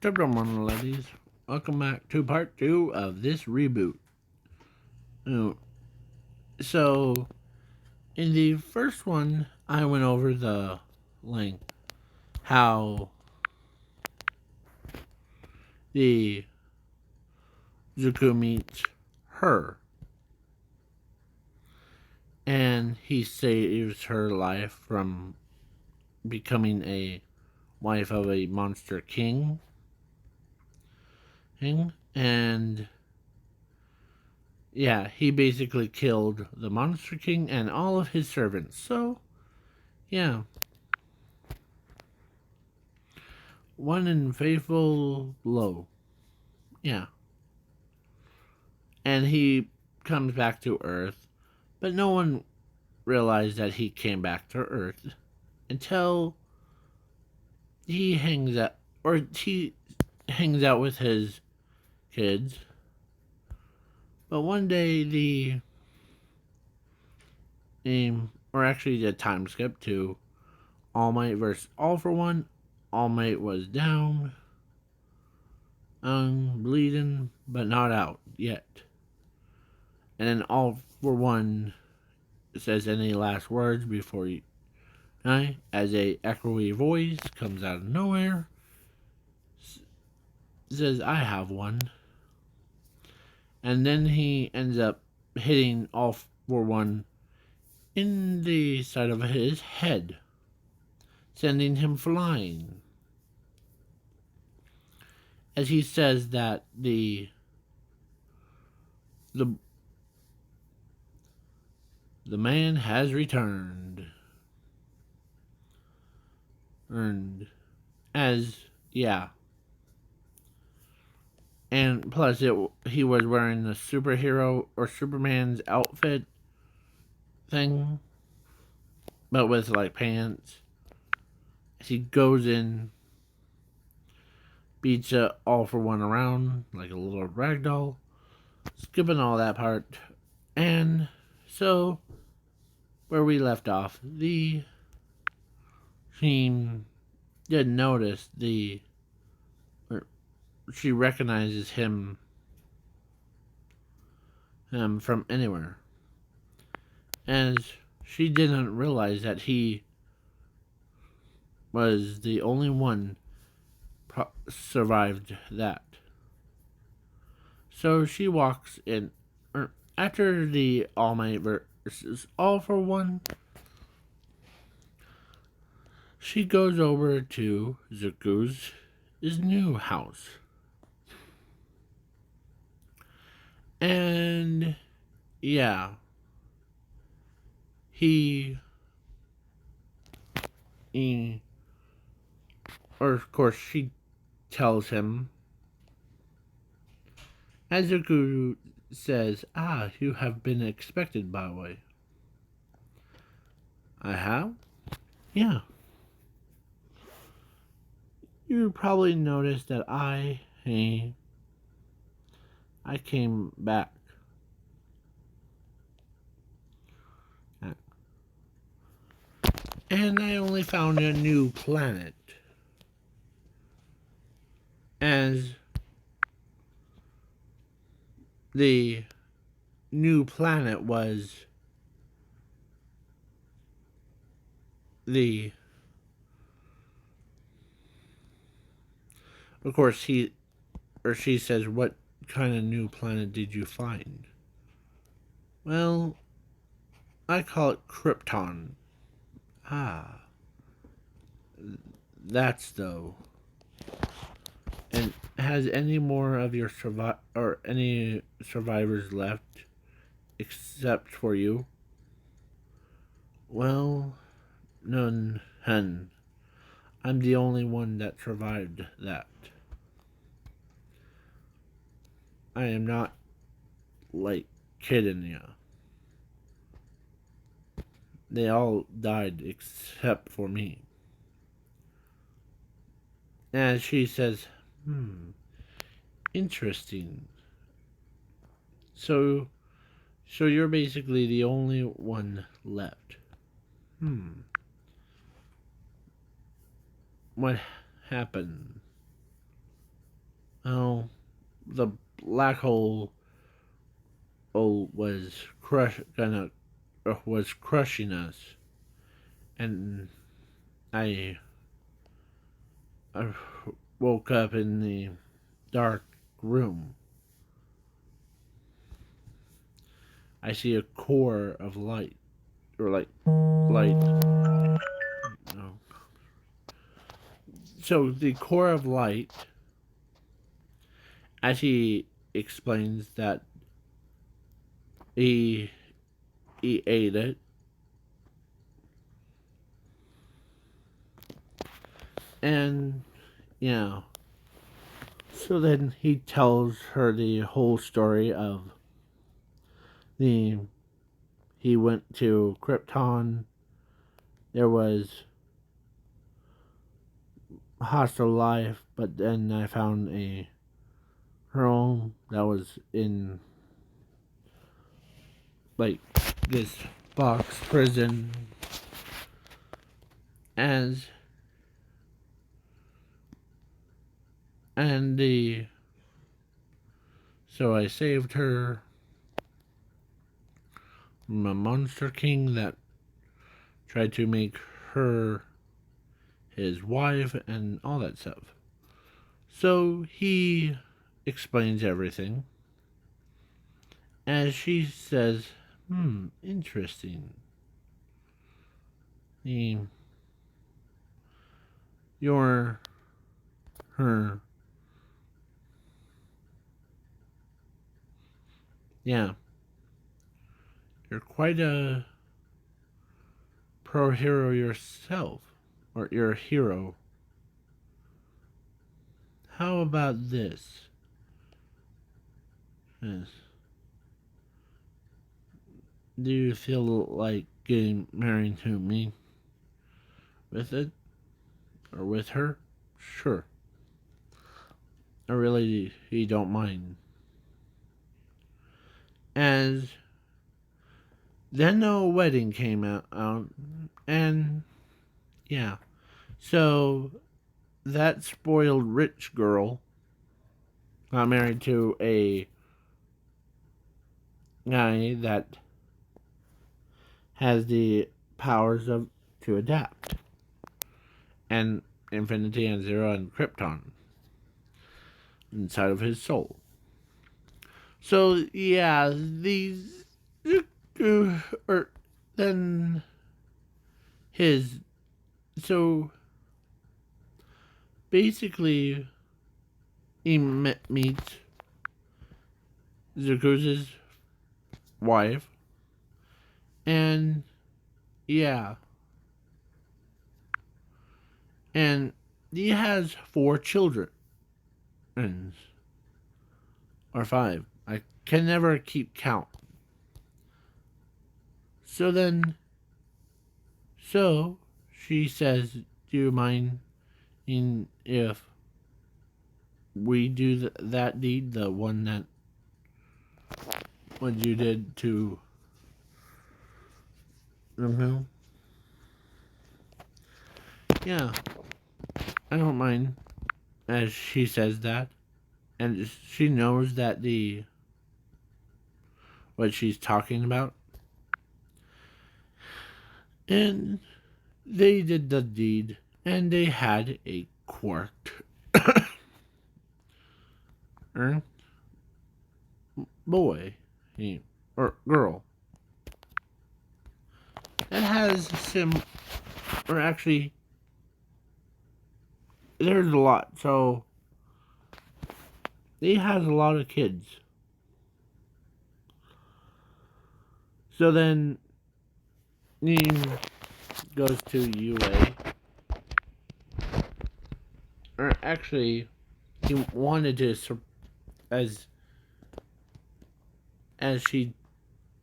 Krypton, ladies. Welcome back to part 2 of this reboot. Oh, So, in the first one, I went over like, how the Zuko meets her. And he saves her life from becoming a wife of a monster king. And yeah, he basically killed the Monster King and all of his servants. So, yeah. One in faithful blow. Yeah. And he comes back to Earth, but no one realized that he came back to Earth until he hangs out with his kids. But one day or actually the time skip to All Might versus All for One. All Might was down, bleeding, but not out yet. And then All for One says any last words before you die, as a echoey voice comes out of nowhere, says, "I have one." And then he ends up hitting All for One in the side of his head, sending him flying. As he says that the man has returned. And yeah. And plus he was wearing the superhero or Superman's outfit thing, but with like pants. He goes in, beats All for One around like a little ragdoll, skipping all that part. And so, where we left off, the team did notice she recognizes him from anywhere, as she didn't realize that he was the only one survived that. So she walks in after the All Might versus All for One. She goes over to Zuko's new house. And yeah, or of course she tells him, as Zuko says, "You have been expected, by the way." "I have?" "Yeah. You probably noticed that I came back. And I only found a new planet. As the new planet was the... Of course, she says, "What kind of new planet did you find?" "Well, I call it Krypton." "Ah, that's though. And has any more of your any survivors left except for you?" "Well, none, hun. I'm the only one that survived that. I am not like kidding you. They all died except for me." And she says, "Interesting. So you're basically the only one left. What happened?" Oh, the black hole was was crushing us, and I, I woke up in the dark room. I see a core of light, or like light. No. So the core of light, as he explains that he he ate it, and yeah. So then he tells her the whole story of the he went to Krypton. There was hostile life, but then I found a home that was in like this box prison, as and the so I saved her from a monster king that tried to make her his wife and all that stuff. So he explains everything as she says, interesting. The You're her. Yeah, you're quite a pro hero yourself, or you're a hero. How about this? Yes. Do you feel like getting married to me with it? Or with her? Sure. I really you don't mind. As then the wedding came out and yeah. So that spoiled rich girl got married to a guy that has the powers of to adapt, and Infinity and Zero and Krypton inside of his soul. So yeah, these or then his so basically he meets Zakuza's wife, and yeah, and he has 4 children, or 5. I can never keep count. So then, so she says, "Do you mind if we do that deed, the one that what you did to them?" Yeah, I don't mind. As she says that, and she knows that the what she's talking about, and they did the deed, and they had a quirked boy or girl that has or actually there's a lot. So he has a lot of kids. So then he goes to UA, or actually he wanted to as she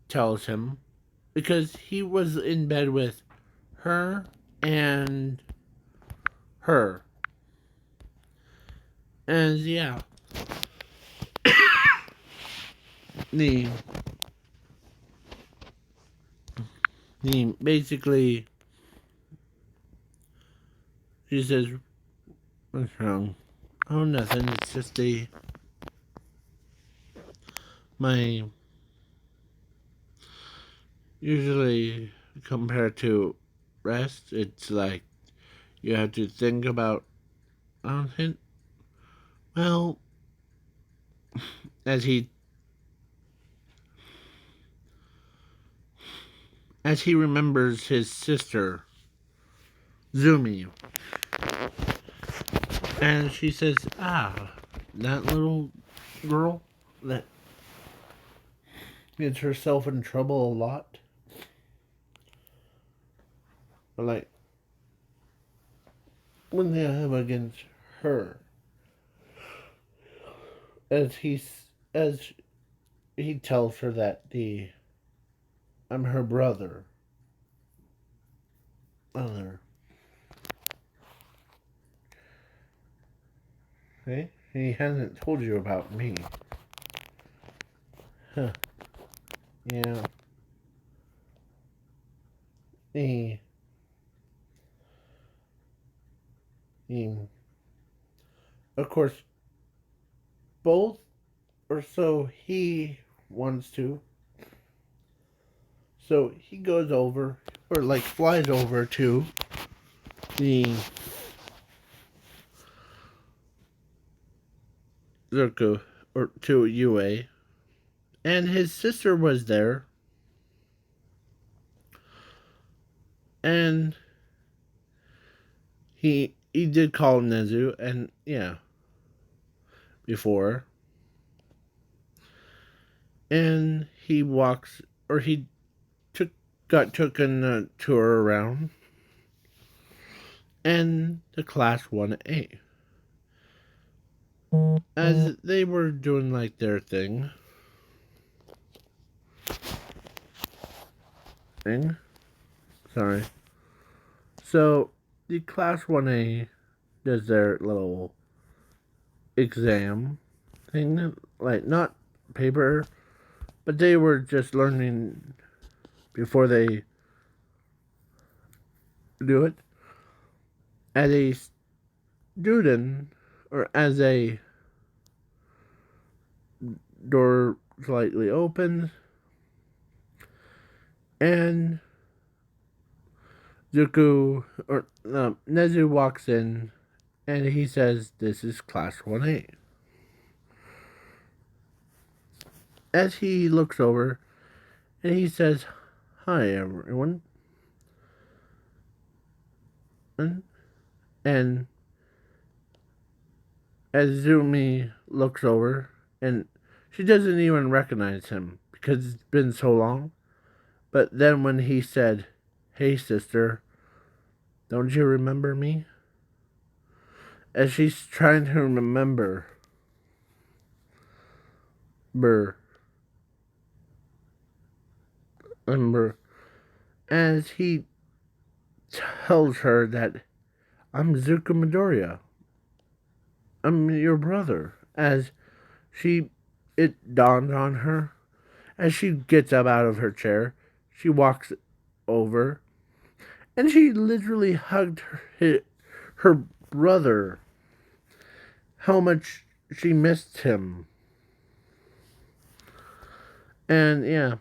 tells him, because he was in bed with her and her. And yeah, the basically she says, "What's wrong? Oh, nothing. It's just my usually compared to rest, it's like you have to think about it. Well, as he remembers his sister Zumi, and she says, "Ah, that little girl that gets herself in trouble a lot." But like when they have against her, as he tells her that I'm her brother. Other. Okay? He hasn't told you about me. Huh. Yeah. He, he, of course, both, or so he wants to. So he goes over, or like flies over to the Zerko, or to UA, and his sister was there, and he did call Nezu, and yeah, before, and he walks, or he got taken a tour around, and the class 1A. As they were doing like their thing. Sorry. So the class 1A does their little exam thing, like not paper, but they were just learning before they do it. As a student, or as a door slightly opens, and Zuko, or Nezu walks in, and he says, "This is class 1A." As he looks over, and he says, "Hi, everyone." And as Zumi looks over, and she doesn't even recognize him because it's been so long. But then when he said, "Hey, sister, don't you remember me?" As she's trying to remember, as he tells her that, "I'm Zuko Midoriya. I'm your brother." As it dawned on her, as she gets up out of her chair, she walks over, and she literally hugged her brother. How much she missed him. And yeah,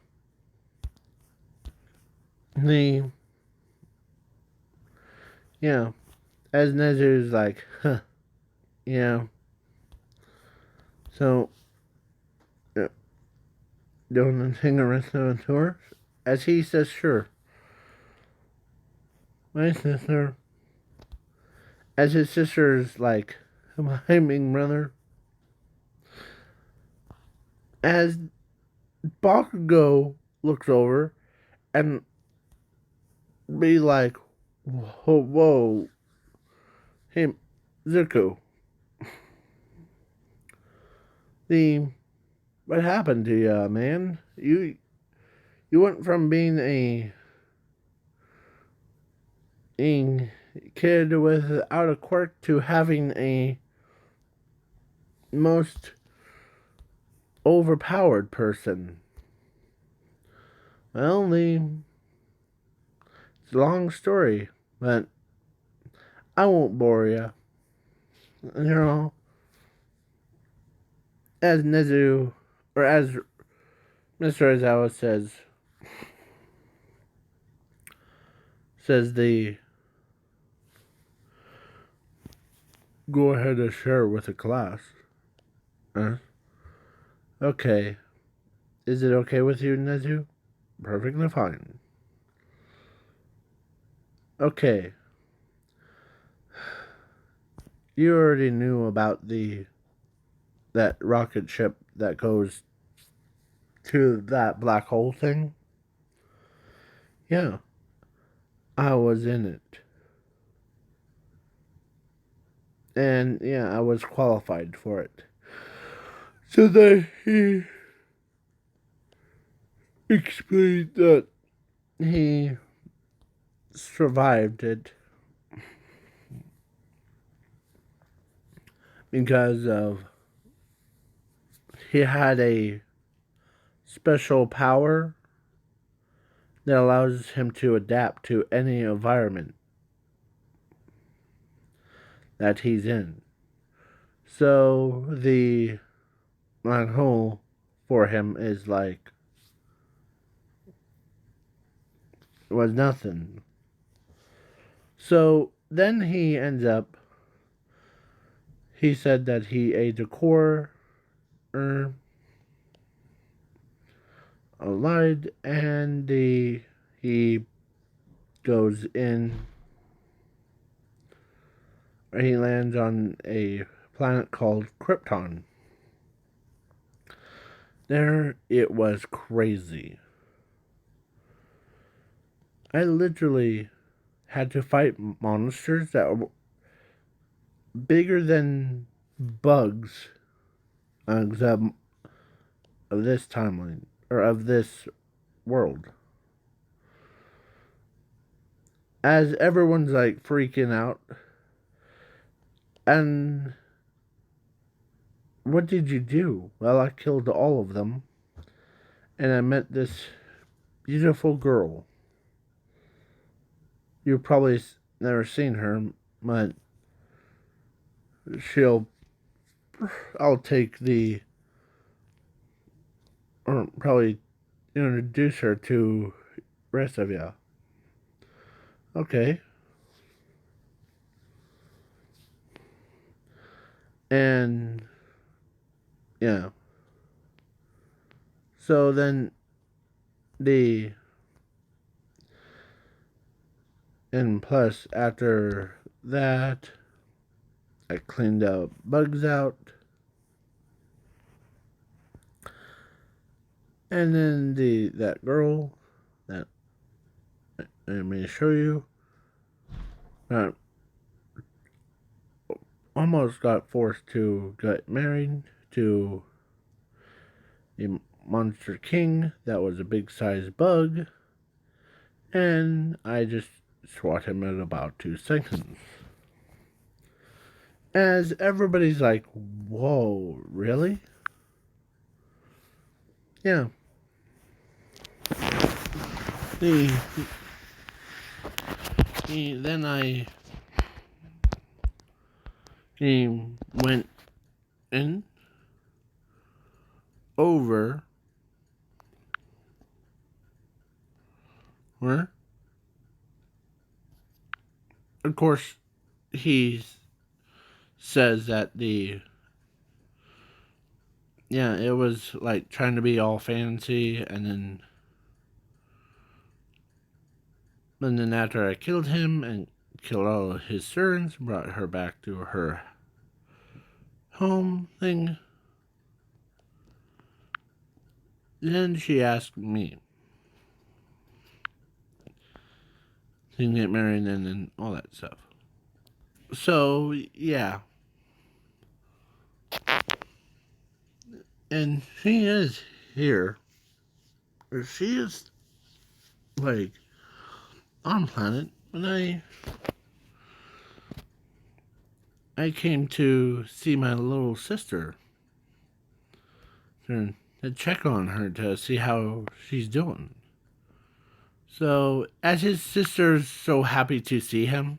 as Nezu's like, huh, yeah. So, doing the thing the rest of the tour? As he says, "Sure. My sister." As his sister's like, "Am I being brother?" As Bakugo looks over and be like, whoa, hey, Zuko, what happened to you, man? You went from being a kid without a quirk to having a most overpowered person. Well, it's a long story, but I won't bore you. You know, as Nezu, or as Mr. Aizawa says the go ahead and share with the class. Okay. Is it okay with you, Nezu? Perfectly fine. Okay. You already knew about that rocket ship that goes to that black hole thing? Yeah. I was in it. And yeah, I was qualified for it. So then he explained that he survived it because of he had a special power that allows him to adapt to any environment that he's in. So the black hole for him is like was nothing. So then he said that he ate a core lied, and he goes in, or he lands on a planet called Krypton. There, it was crazy. I literally had to fight monsters that were bigger than bugs of this timeline, or of this world. As everyone's like freaking out, and what did you do? Well, I killed all of them, and I met this beautiful girl. You've probably never seen her, but I'll take or probably introduce her to the rest of you. Okay. And, yeah. So then and plus after that, I cleaned out bugs out. And then that girl that I'm going to show you almost got forced to get married to a monster king that was a big sized bug, and I just swat him in about 2 seconds. As everybody's like, whoa, really? Yeah. Then he went in over where, of course, he says that it was like trying to be all fancy, and then after I killed him and killed all of his servants, brought her back to her home thing, then she asked me to get married and all that stuff. So, yeah. And she is here. She is, like, on planet. When I came to see my little sister to check on her to see how she's doing. So, as his sister's so happy to see him,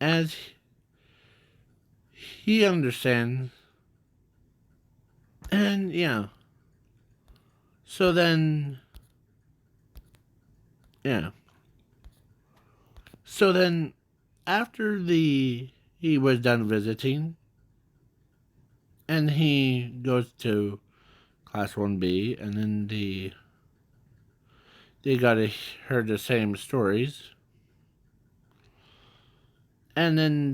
as he understands. And yeah. So then, yeah. So then, after he was done visiting, and he goes to Class 1B, and then they got to hear the same stories. And then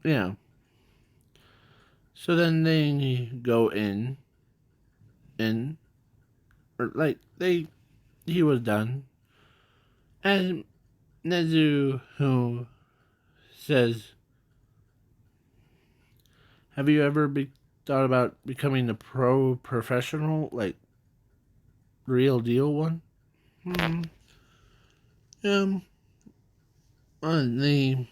yeah. So then they go in, or like, he was done. And Nezu, who says, have you ever thought about becoming a pro professional, like, real deal one? Hmm. Um, the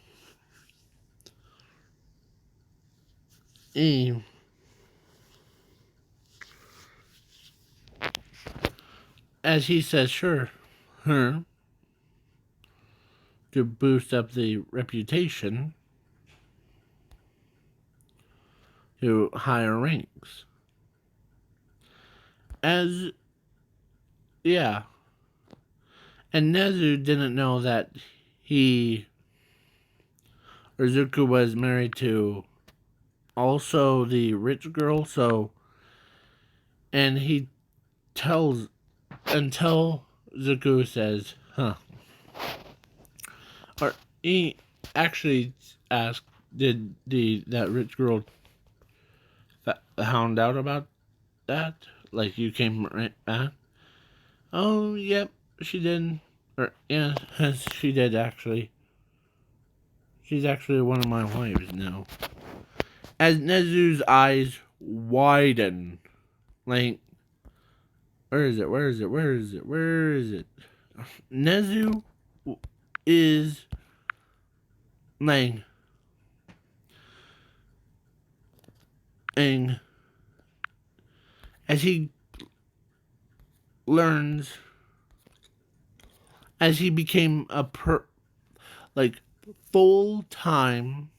he, as he says, sure, her, to boost up the reputation to higher ranks. As, yeah. And Nezu didn't know that Zuko was married to also the rich girl, so, and he tells, until Zuko says, huh. Or he actually asked, did that rich girl hound out about that? Like, you came right back? Oh, yep, she did. Or, yeah, she did actually. She's actually one of my wives now. As Nezu's eyes widen, like, where is it? Where is it? Where is it? Where is it? Nezu is like, and as he learns, as he became a like, full-time,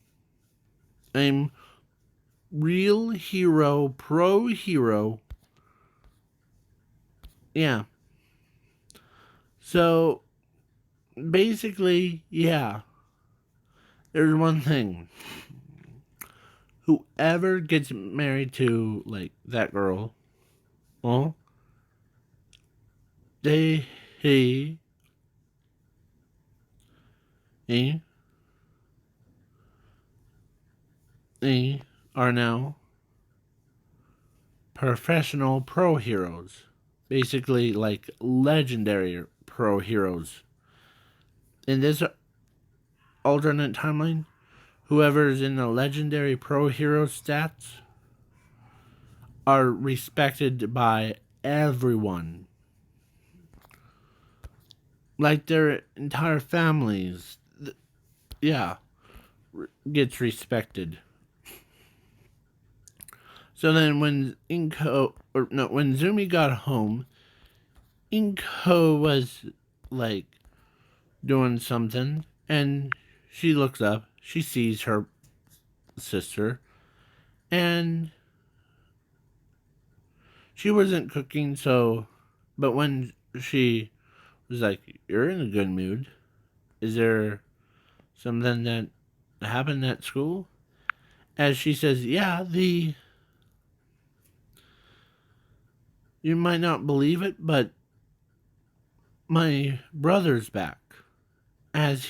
real hero, pro hero. Yeah. So basically, yeah. There's one thing. Whoever gets married to, like, that girl, well, they he are now professional pro heroes. Basically, like, legendary pro heroes. In this alternate timeline, whoever's in the legendary pro hero stats are respected by everyone. Like, their entire families, yeah, gets respected. So then when when Zumi got home, Inko was, like, doing something, and she looks up, she sees her sister, and she wasn't cooking, so, but when she was like, you're in a good mood, is there something that happened at school? As she says, yeah, you might not believe it, but my brother's back. As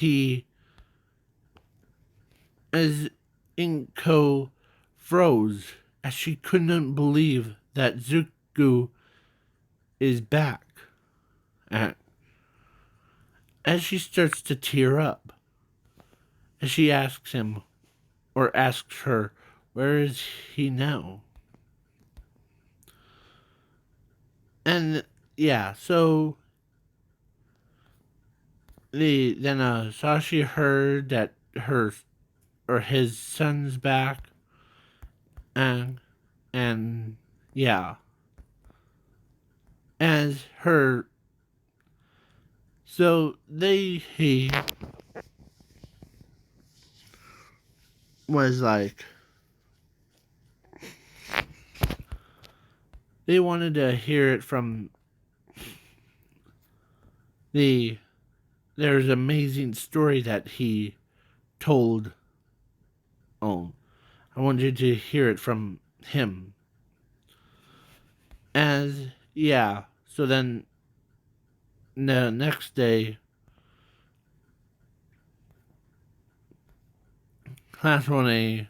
Inko froze, as she couldn't believe that Zuko is back. As she starts to tear up, as she asks him, or asks her, where is he now? And yeah, so then Sashi heard that his son's back, and yeah, as her, so was like, they wanted to hear it from there's an amazing story that he told. Oh, I wanted to hear it from him. As, yeah, so then the next day, Class 1A,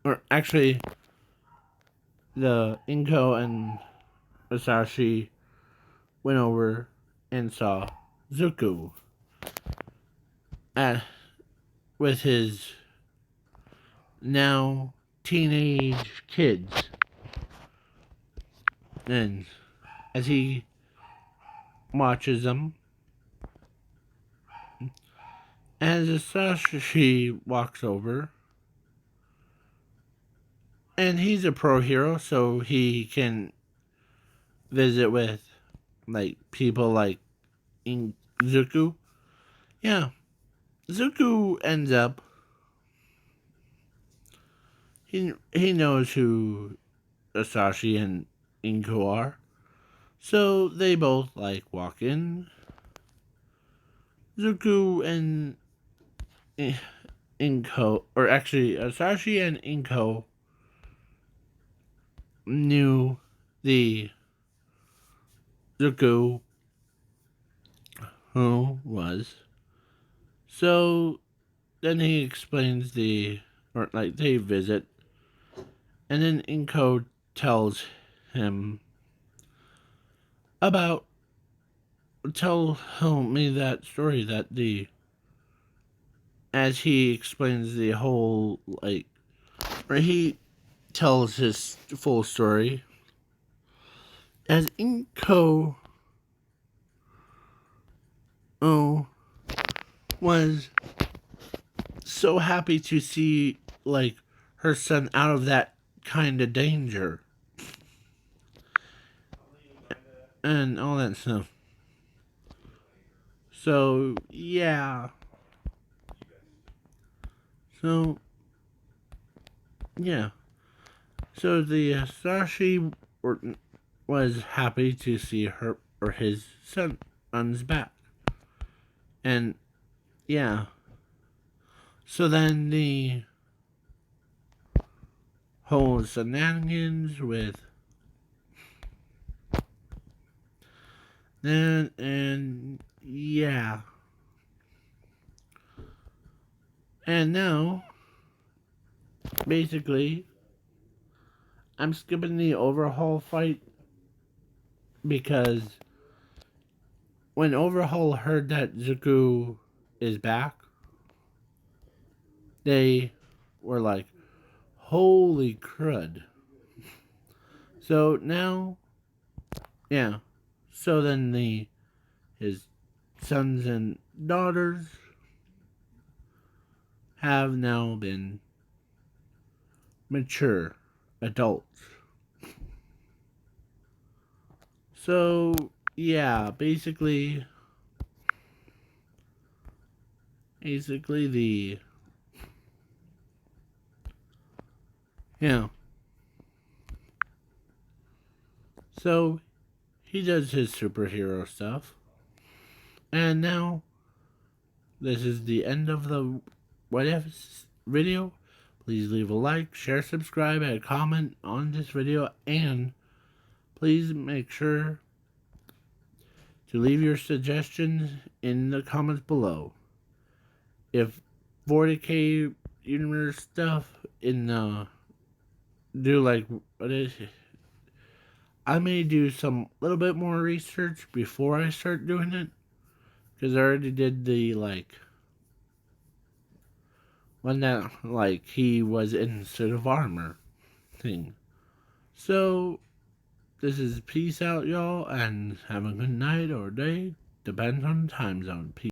or actually, the Inko and Masashi went over and saw Zuko at, with his now teenage kids. And as he watches them, as Masashi walks over, and he's a pro hero, so he can visit with like people like Zuko. Yeah, Zuko ends up. He knows who Asashi and Inko are, so they both like walk in. Zuko and Inko, or actually Asashi and Inko, knew the Zuko who was. So then he explains or like they visit, and then Inko tells him about, tell me that story that as he explains the whole, like, or he tells his full story, as Inko was so happy to see, like, her son out of that kind of danger and all that stuff. So, yeah. So, yeah. So the Sashi was happy to see her or his son's back. And, yeah. So then the whole shenanigans with and yeah. And now, basically, I'm skipping the overhaul fight because when Overhaul heard that Zuko is back, they were like, holy crud. So now, yeah. So then his sons and daughters have now been mature adults. So, yeah, basically the, yeah. So, he does his superhero stuff. And now, this is the end of the What If video. Please leave a like, share, subscribe, and comment on this video. And please make sure to leave your suggestions in the comments below. If 40K universe stuff in do like what is it? I may do some little bit more research before I start doing it, because I already did the like one that like he was in suit of armor thing. So this is peace out, y'all, and have a good night or day, depends on the time zone. Peace.